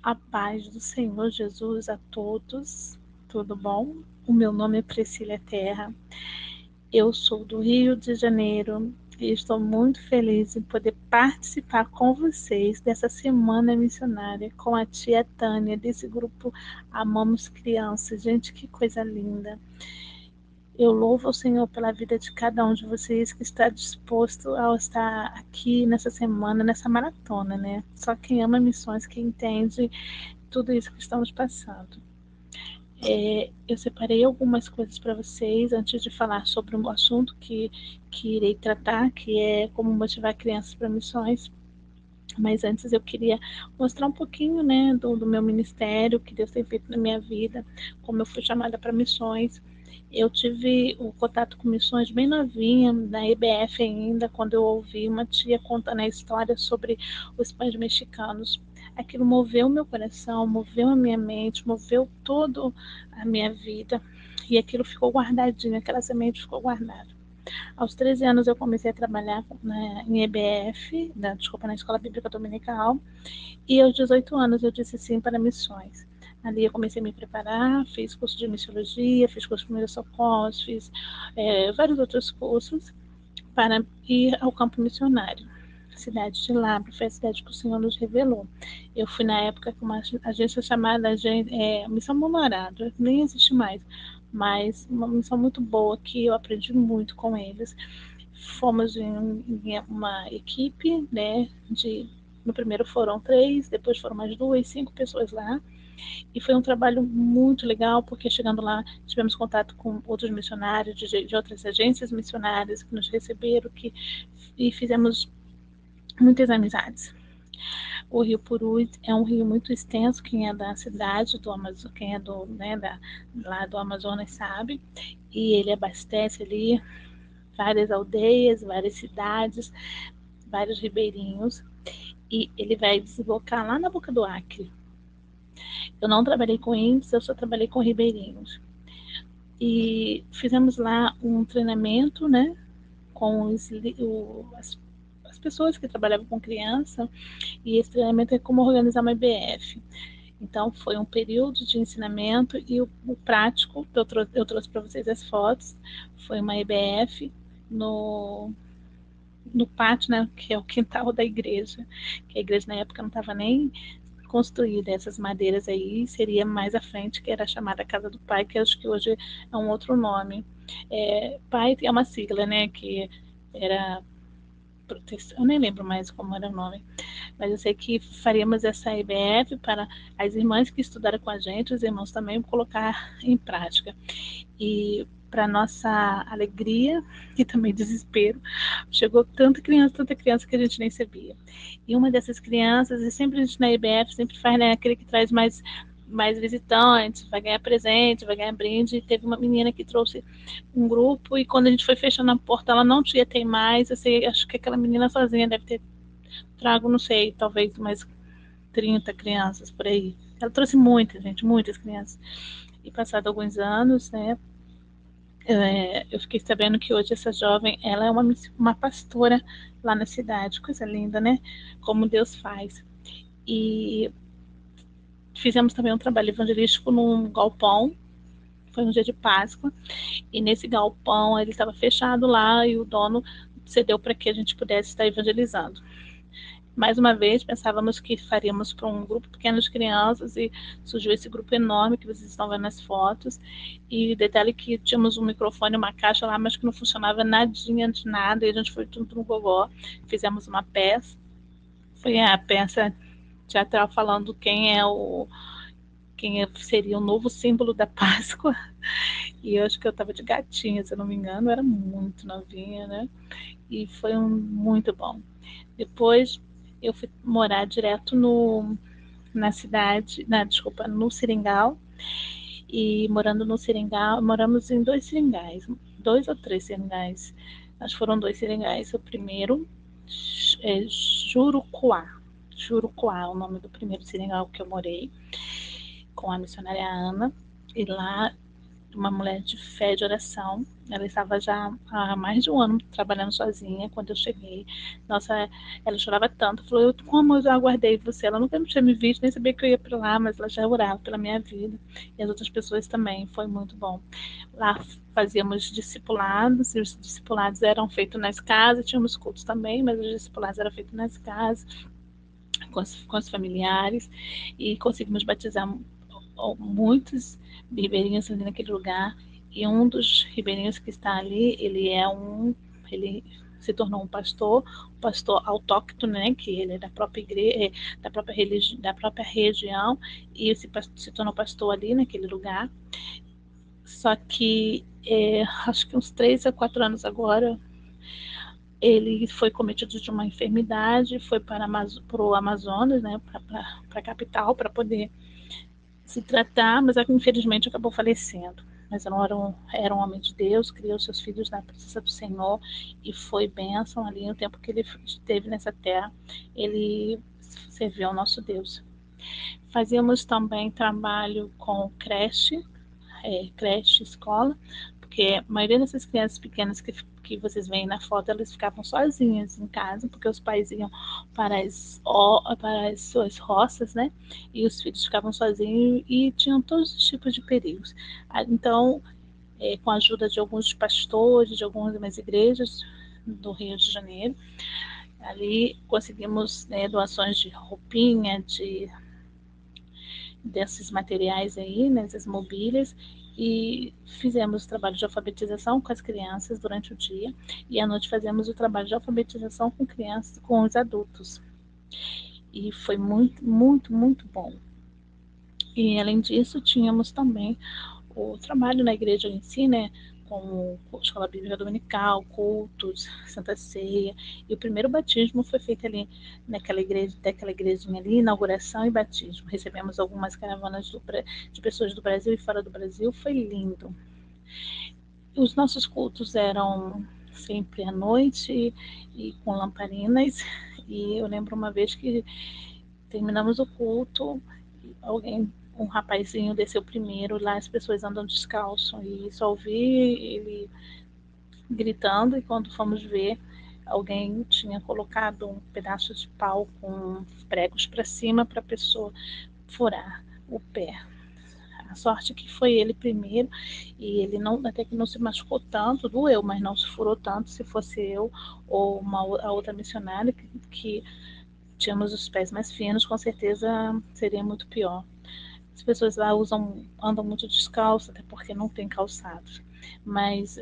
A paz do Senhor Jesus a todos, tudo bom? O meu nome é Priscila Terra, eu sou do Rio de Janeiro e estou muito feliz em poder participar com vocês dessa semana missionária com a tia Tânia, desse grupo Amamos Crianças. Gente, que coisa linda! Eu louvo ao Senhor pela vida de cada um de vocês que está disposto a estar aqui nessa semana, nessa maratona, né? Só quem ama missões, que entende tudo isso que estamos passando. Eu separei algumas coisas para vocês antes de falar sobre o assunto que irei tratar, que é como motivar crianças para missões. Mas antes eu queria mostrar um pouquinho, né, do meu ministério, que Deus tem feito na minha vida, como eu fui chamada para missões. Eu tive o contato com missões bem novinha, na EBF ainda, quando eu ouvi uma tia contando a história sobre os pães mexicanos. Aquilo moveu meu coração, moveu a minha mente, moveu toda a minha vida. E aquilo ficou guardadinho, aquela semente ficou guardada. Aos 13 anos eu comecei a trabalhar em EBF, na Escola Bíblica Dominical, e aos 18 anos eu disse sim para missões. Ali eu comecei a me preparar, fiz curso de missiologia, fiz curso de primeiros socorros, fiz vários outros cursos para ir ao campo missionário. A cidade de Labra foi a cidade que o Senhor nos revelou. Eu fui na época com uma agência chamada Missão Memorada, nem existe mais, mas uma missão muito boa que eu aprendi muito com eles. Fomos em uma equipe, né, no primeiro foram 3, depois foram mais 2, 5 pessoas lá. E foi um trabalho muito legal, porque chegando lá tivemos contato com outros missionários de outras agências missionárias que nos receberam, e fizemos muitas amizades. O Rio Purus é um rio muito extenso, quem é da cidade do Amazonas, quem é lá do Amazonas sabe, e ele abastece ali várias aldeias, várias cidades, vários ribeirinhos, e ele vai desembocar lá na boca do Acre. Eu não trabalhei com índios, eu só trabalhei com ribeirinhos. E fizemos lá um treinamento, né, com as pessoas que trabalhavam com criança, e esse treinamento é como organizar uma IBF. Então, foi um período de ensinamento, e o prático, eu trouxe para vocês as fotos, foi uma IBF no pátio, né, que é o quintal da igreja, que a igreja na época não estava nem construída. Essas madeiras aí seria mais à frente, que era chamada Casa do Pai, que acho que hoje é um outro nome. Pai é uma sigla, né, que era proteção, eu nem lembro mais como era o nome, mas eu sei que faríamos essa IBF para as irmãs que estudaram com a gente, os irmãos também, colocar em prática. E para nossa alegria e também desespero, chegou tanta criança que a gente nem sabia. E uma dessas crianças, e sempre a gente na IBF sempre faz, né, aquele que traz mais visitantes, vai ganhar presente, vai ganhar brinde. E teve uma menina que trouxe um grupo, e quando a gente foi fechando a porta, ela não tinha ter mais. Eu sei, acho que aquela menina sozinha deve ter trago, não sei, talvez mais 30 crianças por aí. Ela trouxe muita gente, muitas crianças. E passado alguns anos, né, eu fiquei sabendo que hoje essa jovem, ela é uma pastora lá na cidade. Coisa linda, né? Como Deus faz. E fizemos também um trabalho evangelístico num galpão. Foi um dia de Páscoa. E nesse galpão, ele estava fechado lá, e o dono cedeu para que a gente pudesse estar evangelizando. Mais uma vez, pensávamos que faríamos para um grupo pequeno de crianças, e surgiu esse grupo enorme que vocês estão vendo nas fotos. E detalhe que tínhamos um microfone, uma caixa lá, mas que não funcionava nadinha de nada, e a gente foi tudo no gogó. Fizemos uma peça, foi a peça teatral falando quem seria o novo símbolo da Páscoa. E eu acho que eu estava de gatinha, se eu não me engano, eu era muito novinha, né? E foi muito bom. Depois eu fui morar direto na cidade, desculpa, no Seringal. E morando no Seringal, moramos em 2 seringais, 2 ou 3 seringais. Acho que foram 2 seringais. O primeiro é Jurucuá. Jurucuá é o nome do primeiro seringal que eu morei, com a missionária Ana. E lá uma mulher de fé, de oração. Ela estava já há mais de um ano trabalhando sozinha quando eu cheguei. Nossa, ela chorava tanto. Falou, como eu aguardei você? Ela nunca tinha me visto, nem sabia que eu ia para lá, mas ela já orava pela minha vida. E as outras pessoas também. Foi muito bom. Lá fazíamos discipulados, e os discipulados eram feitos nas casas, tínhamos cultos também, mas os discipulados eram feitos nas casas, com os familiares, e conseguimos batizar muitos ribeirinhos ali naquele lugar. E um dos ribeirinhos que está ali, ele se tornou um pastor autóctone, né, que ele é da própria igreja, da própria região, e se tornou pastor ali naquele lugar. Só que acho que uns 3 a 4 anos agora, ele foi cometido de uma enfermidade, foi para o Amazonas, né, para a capital, para poder se tratar, mas infelizmente acabou falecendo. Mas era um homem de Deus, criou seus filhos na presença do Senhor e foi bênção ali no tempo que ele esteve nessa terra. Ele serviu ao nosso Deus. Fazíamos também trabalho com creche, escola, porque a maioria dessas crianças pequenas que vocês veem na foto, elas ficavam sozinhas em casa, porque os pais iam para as suas roças, né? E os filhos ficavam sozinhos e tinham todos os tipos de perigos. Então, com a ajuda de alguns pastores, de algumas igrejas do Rio de Janeiro, ali conseguimos doações de roupinha, desses materiais aí, nessas mobílias, e fizemos o trabalho de alfabetização com as crianças durante o dia, e à noite fazemos o trabalho de alfabetização com crianças, com os adultos. E foi muito, muito, muito bom. E além disso, tínhamos também o trabalho na igreja em si, né? Como escola bíblica dominical, cultos, Santa Ceia. E o primeiro batismo foi feito ali daquela igrejinha ali, inauguração e batismo. Recebemos algumas caravanas de pessoas do Brasil e fora do Brasil, foi lindo. Os nossos cultos eram sempre à noite e com lamparinas. E eu lembro uma vez que terminamos o culto, um rapazinho desceu primeiro, lá as pessoas andam descalço, e só ouvi ele gritando, e quando fomos ver, alguém tinha colocado um pedaço de pau com pregos para cima para a pessoa furar o pé. A sorte que foi ele primeiro, e ele até que não se machucou tanto, doeu, mas não se furou tanto. Se fosse eu ou a outra missionária que tínhamos os pés mais finos, com certeza seria muito pior. As pessoas lá andam muito descalço, até porque não tem calçados. Mas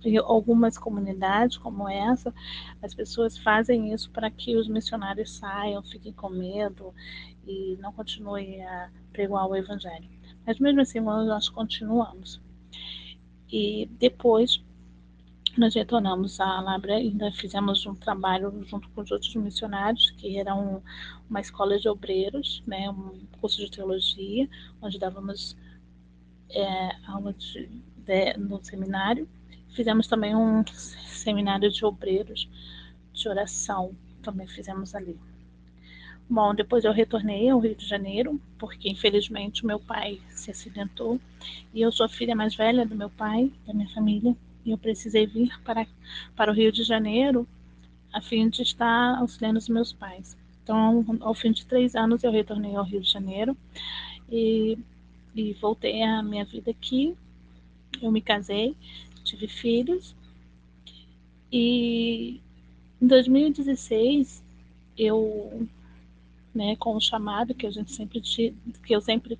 em algumas comunidades como essa, as pessoas fazem isso para que os missionários saiam, fiquem com medo e não continuem a pregar o evangelho. Mas mesmo assim, nós continuamos. E depois nós retornamos à Labra e ainda fizemos um trabalho junto com os outros missionários, que era uma escola de obreiros, né, um curso de teologia, onde dávamos aula no seminário. Fizemos também um seminário de obreiros de oração, também fizemos ali. Bom, depois eu retornei ao Rio de Janeiro, porque infelizmente o meu pai se acidentou e eu sou a filha mais velha do meu pai, da minha família, e eu precisei vir para o Rio de Janeiro a fim de estar auxiliando os meus pais. Então, ao fim de 3 anos, eu retornei ao Rio de Janeiro e, e voltei à minha vida aqui. Eu me casei, tive filhos e em 2016 eu, né, com o chamado que eu sempre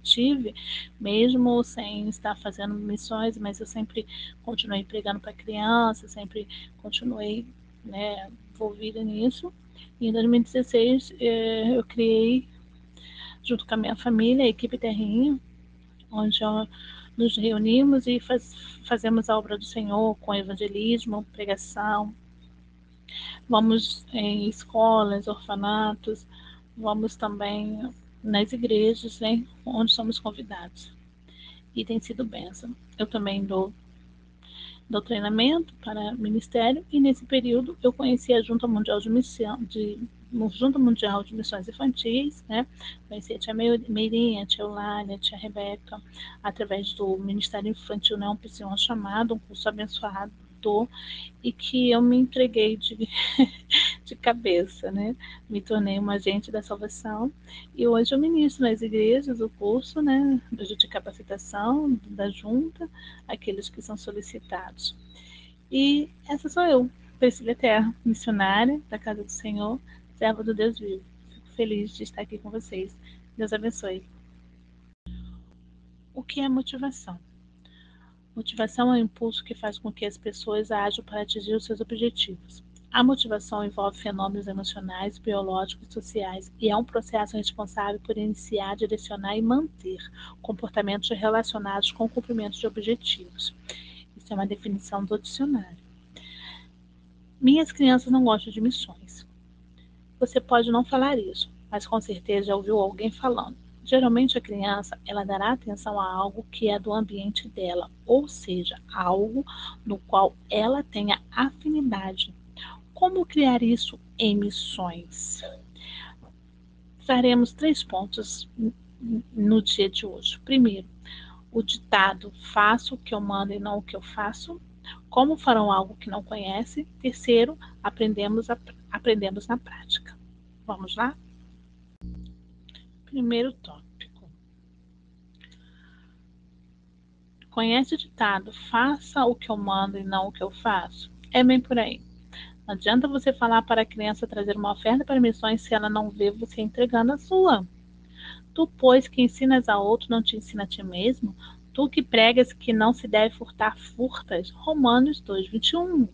tive, mesmo sem estar fazendo missões, mas eu sempre continuei pregando para crianças, sempre continuei, né, envolvida nisso. E em 2016 eu criei, junto com a minha família, a equipe Terrinha, onde nos reunimos e fazemos a obra do Senhor com evangelismo, pregação. Vamos em escolas, orfanatos, vamos também nas igrejas, né, onde somos convidados. E tem sido bênção. Eu também dou treinamento para ministério, e nesse período eu conheci a Junta Mundial de no Junta Mundial de Missões Infantis, né? Conheci a tia Meirinha, a tia Eulália, a tia Rebeca, através do Ministério Infantil Não Piscion Chamado, um curso abençoado, e que eu me entreguei de cabeça, né? Me tornei uma agente da salvação e hoje eu ministro nas igrejas o curso, né, de capacitação da junta, aqueles que são solicitados. E essa sou eu, Priscila Terra, missionária da Casa do Senhor, serva do Deus vivo. Fico feliz de estar aqui com vocês. Deus abençoe. O que é motivação? Motivação é o impulso que faz com que as pessoas ajam para atingir os seus objetivos. A motivação envolve fenômenos emocionais, biológicos e sociais e é um processo responsável por iniciar, direcionar e manter comportamentos relacionados com o cumprimento de objetivos. Isso é uma definição do dicionário. Minhas crianças não gostam de missões. Você pode não falar isso, mas com certeza já ouviu alguém falando. Geralmente a criança, ela dará atenção a algo que é do ambiente dela, ou seja, algo no qual ela tenha afinidade. Como criar isso em missões? Faremos 3 pontos no dia de hoje. Primeiro, o ditado faço o que eu mando e não o que eu faço. Como farão algo que não conhece? Terceiro, aprendemos na prática. Vamos lá? Primeiro tópico. Conhece o ditado faça o que eu mando e não o que eu faço? É bem por aí. Não adianta você falar para a criança trazer uma oferta para missões se ela não vê você entregando a sua. Tu, pois, que ensinas a outro, não te ensina a ti mesmo? Tu que pregas que não se deve furtar, furtas. Romanos 2:21.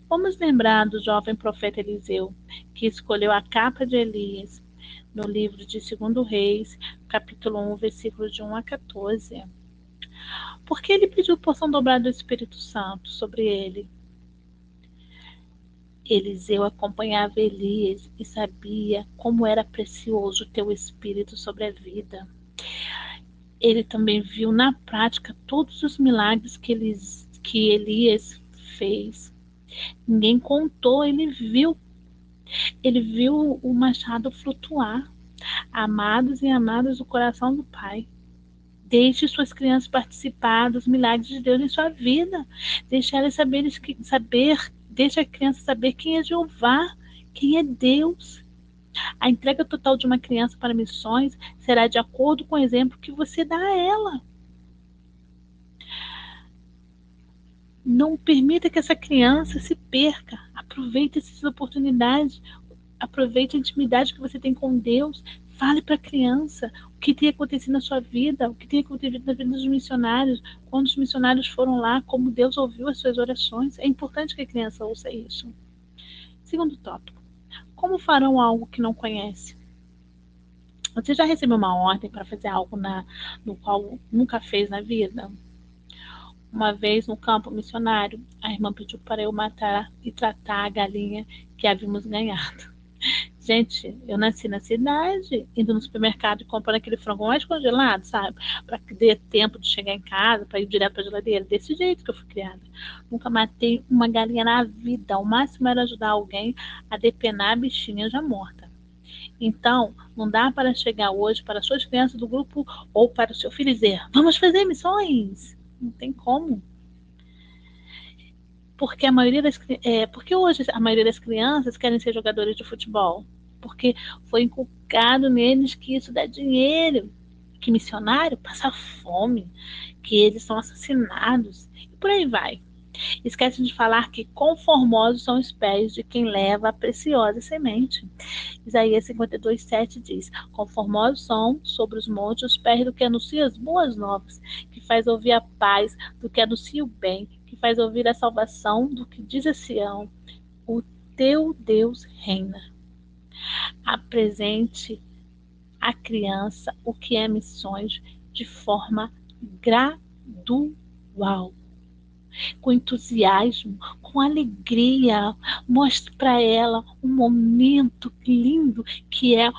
Vamos lembrar do jovem profeta Eliseu, que escolheu a capa de Elias, no livro de 2 Reis, capítulo 1, versículos de 1 a 14. Por que ele pediu porção dobrada do Espírito Santo sobre ele? Eliseu acompanhava Elias e sabia como era precioso ter o Espírito sobre a vida. Ele também viu na prática todos os milagres que Elias fez. Ninguém contou, ele viu. Ele viu o machado flutuar. Amados e amadas do coração do Pai. Deixe suas crianças participar dos milagres de Deus em sua vida. Deixe elas deixe a criança saber quem é Jeová, quem é Deus. A entrega total de uma criança para missões será de acordo com o exemplo que você dá a ela. Não permita que essa criança se perca. Aproveite essas oportunidades. Aproveite a intimidade que você tem com Deus. Fale para a criança o que tem acontecido na sua vida, o que tem acontecido na vida dos missionários, quando os missionários foram lá, como Deus ouviu as suas orações. É importante que a criança ouça isso. Segundo tópico. Como farão algo que não conhece? Você já recebeu uma ordem para fazer algo no qual nunca fez na vida? Uma vez no campo missionário, a irmã pediu para eu matar e tratar a galinha que havíamos ganhado. Gente, eu nasci na cidade, indo no supermercado e comprando aquele frango mais congelado, sabe? Para que dê tempo de chegar em casa, para ir direto para a geladeira. Desse jeito que eu fui criada. Nunca matei uma galinha na vida. O máximo era ajudar alguém a depenar a bichinha já morta. Então, não dá para chegar hoje para suas crianças do grupo ou para o seu filho dizer: vamos fazer missões. Não tem como. Porque hoje a maioria das crianças querem ser jogadores de futebol. Porque foi inculcado neles que isso dá dinheiro, que missionário passa fome, que eles são assassinados, e por aí vai. Esquece de falar que conformosos são os pés de quem leva a preciosa semente. Isaías 52:7 diz: conformosos são sobre os montes os pés do que anuncia as boas novas, que faz ouvir a paz do que anuncia o bem, que faz ouvir a salvação do que diz a Sião: o teu Deus reina. Apresente à criança o que é missões de forma gradual, com entusiasmo, com alegria. Mostre para ela um momento lindo que é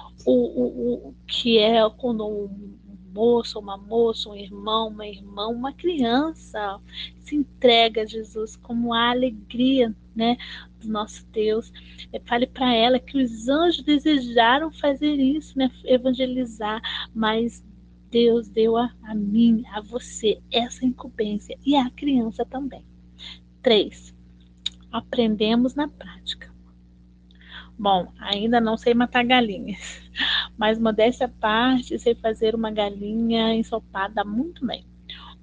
quando um moço, uma moça, um irmão, uma irmã, uma criança se entrega a Jesus como a alegria, né, do nosso Deus. Fale para ela que os anjos desejaram fazer isso, né? Evangelizar, mas Deus deu a mim, a você, essa incumbência e a criança também. 3. Aprendemos na prática. Bom, ainda não sei matar galinhas, mas modéstia à parte, sei fazer uma galinha ensopada muito bem.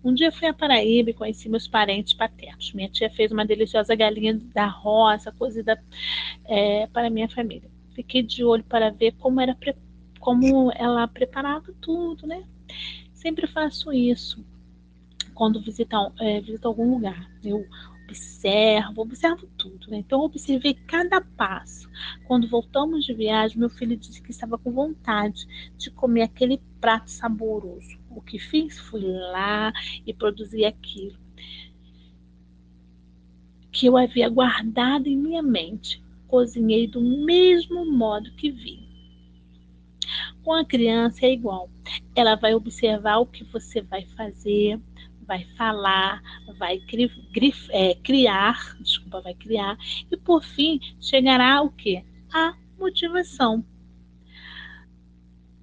Um dia fui à Paraíba e conheci meus parentes paternos. Minha tia fez uma deliciosa galinha da roça, cozida para minha família. Fiquei de olho para ver como ela preparava tudo, né? Sempre faço isso quando visito algum lugar. Eu observo tudo, né? Então eu observei cada passo. Quando voltamos de viagem, meu filho disse que estava com vontade de comer aquele prato saboroso. O que fiz? Fui lá e produzi aquilo que eu havia guardado em minha mente. Cozinhei do mesmo modo que vi. Com a criança é igual. Ela vai observar o que você vai fazer, vai falar, criar, desculpa, vai criar, e por fim chegará o quê? A motivação.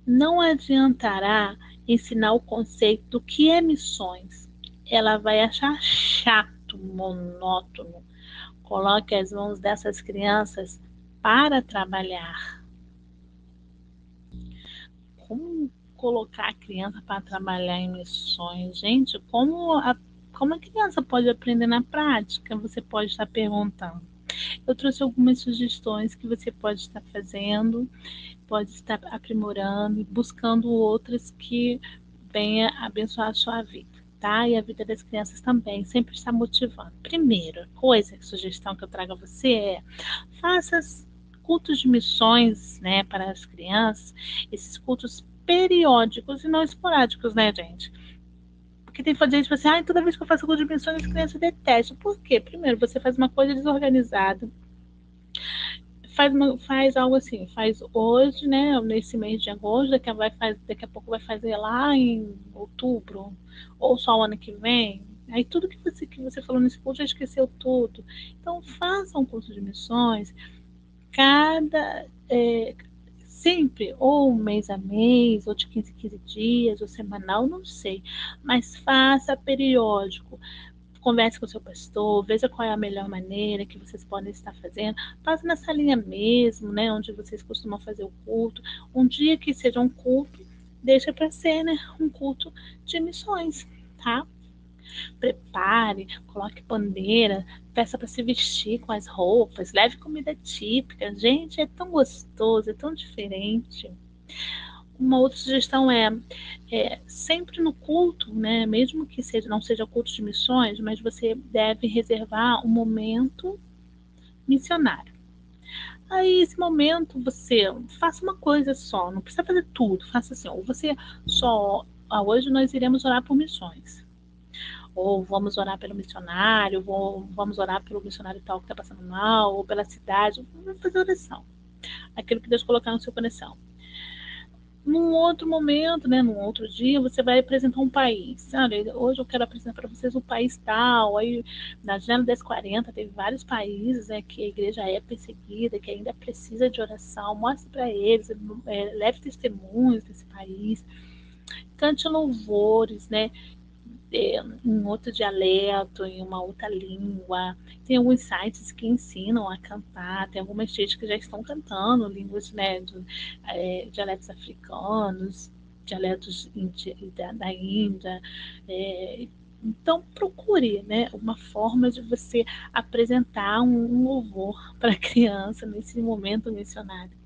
Não adiantará ensinar o conceito do que é missões. Ela vai achar chato, monótono. Coloque as mãos dessas crianças para trabalhar. Como colocar a criança para trabalhar em missões? Gente, como a criança pode aprender na prática? Você pode estar perguntando. Eu trouxe algumas sugestões que você pode estar fazendo, pode estar aprimorando e buscando outras que venha abençoar a sua vida, tá? E a vida das crianças também, sempre está motivando. Primeira coisa, sugestão que eu trago a você faça cultos de missões, né, para as crianças, esses cultos periódicos e não esporádicos, né, gente? Porque tem gente que fala assim, toda vez que eu faço culto de missões, as crianças detestam. Por quê? Primeiro, você faz uma coisa desorganizada, faz algo assim, faz hoje, né, nesse mês de agosto, daqui a pouco vai fazer lá em outubro, ou só o ano que vem. Aí tudo que você falou nesse curso já esqueceu tudo. Então faça um curso de missões, cada sempre, ou mês a mês, ou de 15 em 15 dias, ou semanal, não sei, mas faça periódico. Converse com o seu pastor, veja qual é a melhor maneira que vocês podem estar fazendo. Faça nessa linha mesmo, né, onde vocês costumam fazer o culto. Um dia que seja um culto, deixa para ser, né, um culto de missões, tá? Prepare, coloque bandeira, peça para se vestir com as roupas, leve comida típica. Gente, é tão gostoso, é tão diferente. Uma outra sugestão sempre no culto, né, mesmo que não seja culto de missões, mas você deve reservar um momento missionário. Aí, esse momento, você faça uma coisa só, não precisa fazer tudo, faça assim, ou você só, hoje nós iremos orar por missões, ou vamos orar pelo missionário, ou vamos orar pelo missionário tal que está passando mal, ou pela cidade, vamos fazer oração, aquilo que Deus colocar no seu coração. Num outro momento, né, num outro dia, você vai apresentar um país. Olha, hoje eu quero apresentar para vocês um país tal. Aí, na Janela 1040, teve vários países que a igreja é perseguida, que ainda precisa de oração. Mostre para eles, leve testemunhos desse país. Cante louvores, né? Em outro dialeto, em uma outra língua. Tem alguns sites que ensinam a cantar, tem algumas cheias que já estão cantando línguas, né, dialetos africanos, dialetos da Índia. Então, procure, né, uma forma de você apresentar um louvor para a criança nesse momento missionário.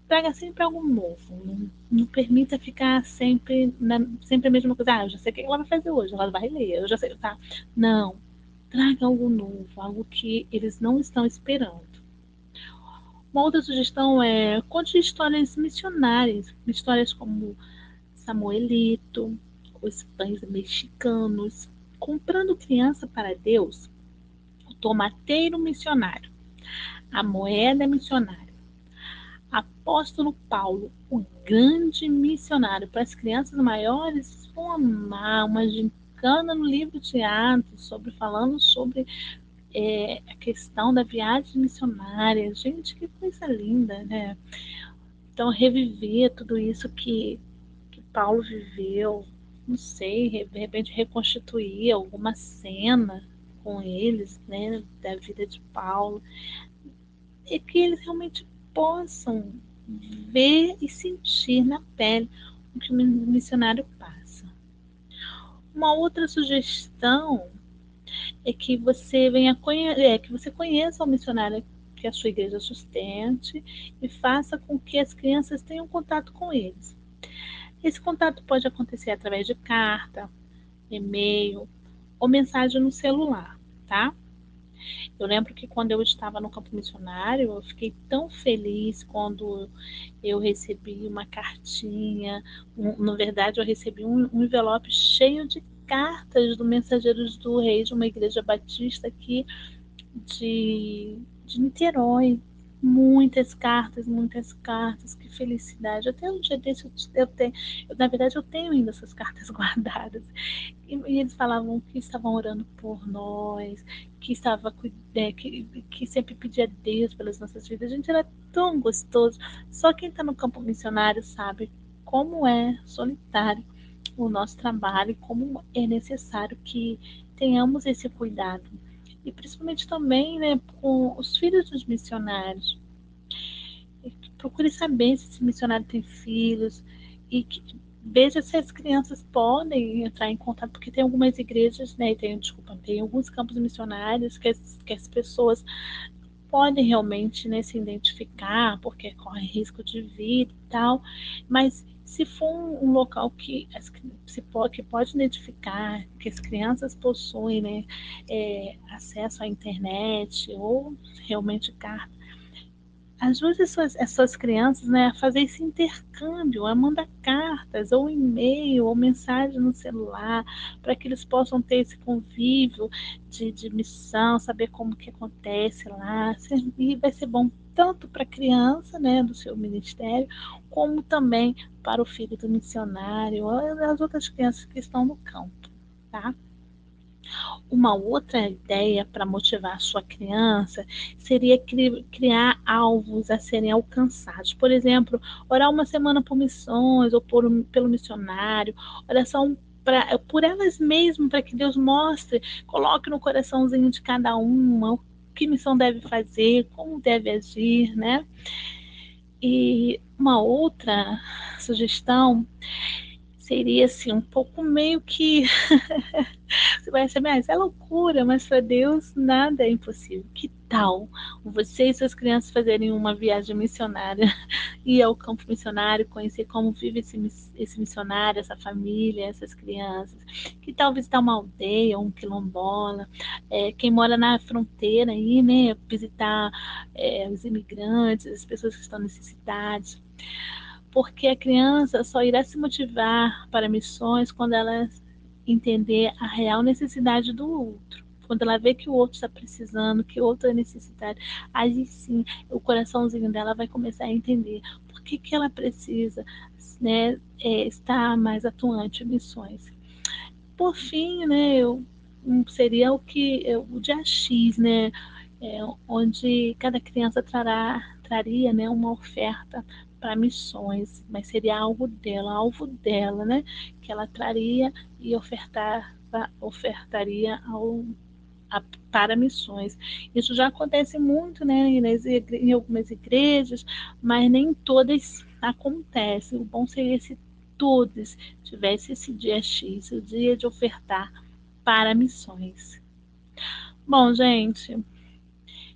Traga sempre algo novo. Não permita ficar sempre a mesma coisa. Eu já sei o que ela vai fazer hoje, ela vai ler, eu já sei, tá? Não. Traga algo novo, algo que eles não estão esperando. Uma outra sugestão conte histórias missionárias, histórias como Samuelito, os pães mexicanos, comprando criança para Deus, o tomateiro missionário, a moeda missionária. Apóstolo Paulo, o grande missionário para as crianças maiores, vão amar uma gincana no livro de Atos, falando sobre a questão da viagem missionária. Gente, que coisa linda, né? Então, reviver tudo isso que Paulo viveu, não sei, de repente reconstituir alguma cena com eles, né, da vida de Paulo, e que eles realmente possam ver e sentir na pele o que o missionário passa. Uma outra sugestão é que você que você conheça o missionário que a sua igreja sustente e faça com que as crianças tenham contato com eles. Esse contato pode acontecer através de carta, e-mail ou mensagem no celular, tá? Eu lembro que quando eu estava no campo missionário, eu fiquei tão feliz quando eu recebi uma cartinha. Na verdade, eu recebi um envelope cheio de cartas do Mensageiros do Rei de uma igreja batista aqui de Niterói. Muitas cartas, que felicidade. Até um dia desse na verdade, eu tenho ainda essas cartas guardadas. E eles falavam que estavam orando por nós, que estava que sempre pedia a Deus pelas nossas vidas. A gente era tão gostoso. Só quem está no campo missionário sabe como é solitário o nosso trabalho, como é necessário que tenhamos esse cuidado. E principalmente também, né, com os filhos dos missionários. Procure saber se esse missionário tem filhos e que veja se as crianças podem entrar em contato, porque tem algumas igrejas, né, tem alguns campos missionários que as pessoas podem realmente, né, se identificar, porque corre risco de vida e tal, mas se for um local que pode identificar que as crianças possuem, né, acesso à internet ou realmente carta, ajude as suas crianças, né, a fazer esse intercâmbio, a mandar cartas, ou e-mail, ou mensagem no celular, para que eles possam ter esse convívio de missão, saber como que acontece lá. E vai ser bom tanto para a criança, né, do seu ministério, como também para o filho do missionário, ou as outras crianças que estão no campo, tá? Uma outra ideia para motivar a sua criança seria criar alvos a serem alcançados. Por exemplo, orar uma semana por missões ou pelo missionário, oração por elas mesmas, para que Deus mostre, coloque no coraçãozinho de cada uma o que missão deve fazer, como deve agir, né? E uma outra sugestão seria assim, um pouco meio que você vai achar, mas é loucura, mas para Deus nada é impossível. Que tal você e suas crianças fazerem uma viagem missionária, ir ao campo missionário, conhecer como vive esse missionário, essa família, essas crianças? Que tal visitar uma aldeia, um quilombola, quem mora na fronteira aí, né? Visitar os imigrantes, as pessoas que estão necessitadas, porque a criança só irá se motivar para missões quando ela entender a real necessidade do outro. Quando ela vê que o outro está precisando, que o outro é necessidade, aí sim o coraçãozinho dela vai começar a entender por que ela precisa, né, estar mais atuante em missões. Por fim, né, seria o dia X, né, onde cada criança traria, né, uma oferta para missões, mas seria alvo dela, né, que ela traria e ofertaria para missões. Isso já acontece muito, né, em algumas igrejas, mas nem todas acontece. O bom seria se todos tivessem esse dia X, o dia de ofertar para missões. Bom, gente,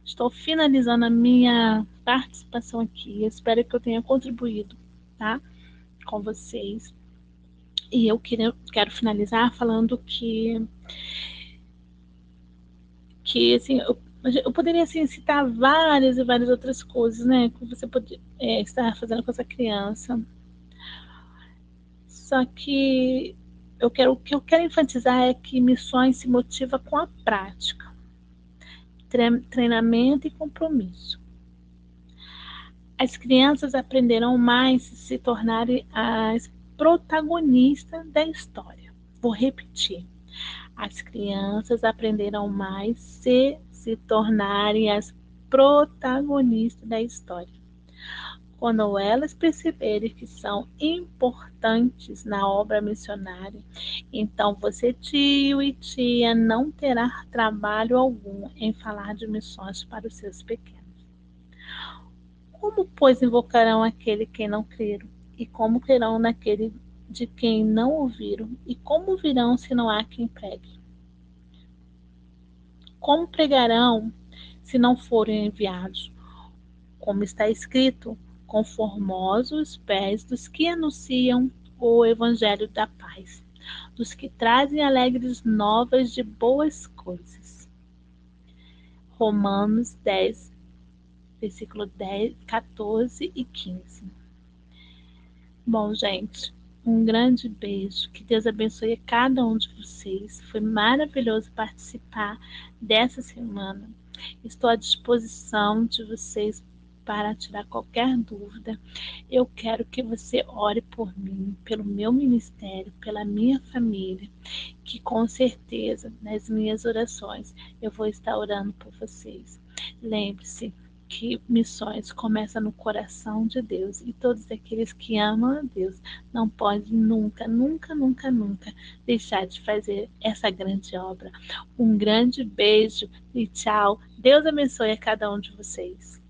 estou finalizando a minha participação aqui. Espero que eu tenha contribuído, tá, com vocês. E quero finalizar falando que assim, eu poderia assim, citar várias e várias outras coisas, né, que você pode estar fazendo com essa criança. Só que o que eu quero enfatizar é que missões se motiva com a prática, treinamento e compromisso. As crianças aprenderão mais se tornarem as protagonistas da história. Vou repetir. As crianças aprenderão mais se se tornarem as protagonistas da história. Quando elas perceberem que são importantes na obra missionária, então você, tio e tia, não terá trabalho algum em falar de missões para os seus pequenos. Como, pois, invocarão aquele que não creram? E como crerão naquele de quem não ouviram? E como virão se não há quem pregue? Como pregarão se não forem enviados? Como está escrito, com formosos pés dos que anunciam o evangelho da paz, dos que trazem alegres novas de boas coisas. Romanos 10, versículo 10, 14 e 15. Bom, gente, um grande beijo. Que Deus abençoe cada um de vocês. Foi maravilhoso participar dessa semana. Estou à disposição de vocês para tirar qualquer dúvida. Eu quero que você ore por mim, pelo meu ministério, pela minha família, que com certeza nas minhas orações eu vou estar orando por vocês. Lembre-se que missões começam no coração de Deus e todos aqueles que amam a Deus não podem nunca, nunca, nunca, nunca deixar de fazer essa grande obra. Um grande beijo e tchau. Deus abençoe a cada um de vocês.